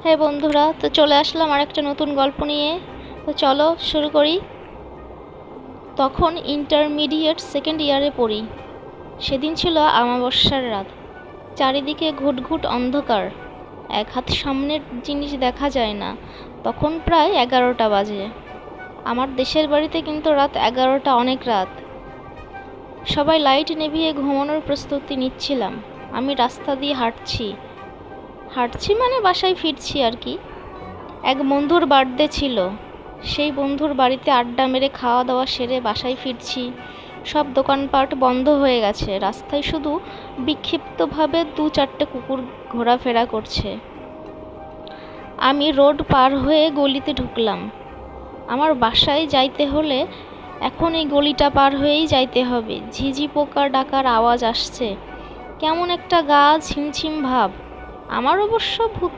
হ্যাঁ বন্ধুরা, তো চলে আসলাম আর একটা নতুন গল্প নিয়ে। তো চলো শুরু করি। তখন ইন্টারমিডিয়েট সেকেন্ড ইয়ারে পড়ি। সেদিন ছিল আমাবস্যার রাত। চারিদিকে ঘুটঘুট অন্ধকার, এক হাত সামনের জিনিস দেখা যায় না। তখন প্রায় 11টা বাজে। আমার দেশের বাড়িতে কিন্তু রাত 11টা অনেক রাত। সবাই লাইট নিভিয়ে ঘুমানোর প্রস্তুতি নিচ্ছিলাম। আমি রাস্তা দিয়ে হাঁটছি মানে বাসায় ফিরছি আর কি। এক বন্ধুর বার্থডে ছিল। সেই বন্ধুর বাড়িতে আড্ডা মেরে খাওয়া দাওয়া সেরে বাসায় ফিরছি। সব দোকানপাট বন্ধ হয়ে গেছে। রাস্তায় শুধু বিক্ষিপ্তভাবে 2-4টে কুকুর ঘোরাফেরা করছে। আমি রোড পার হয়ে গলিতে ঢুকলাম। আমার বাসায় যাইতে হলে এখন এই গলিটা পার হয়েই যাইতে হবে। ঝিঝি পোকা ডাকার আওয়াজ আসছে। কেমন একটা গা ছিমছিম ভাব। আমার অবশ্য ভূত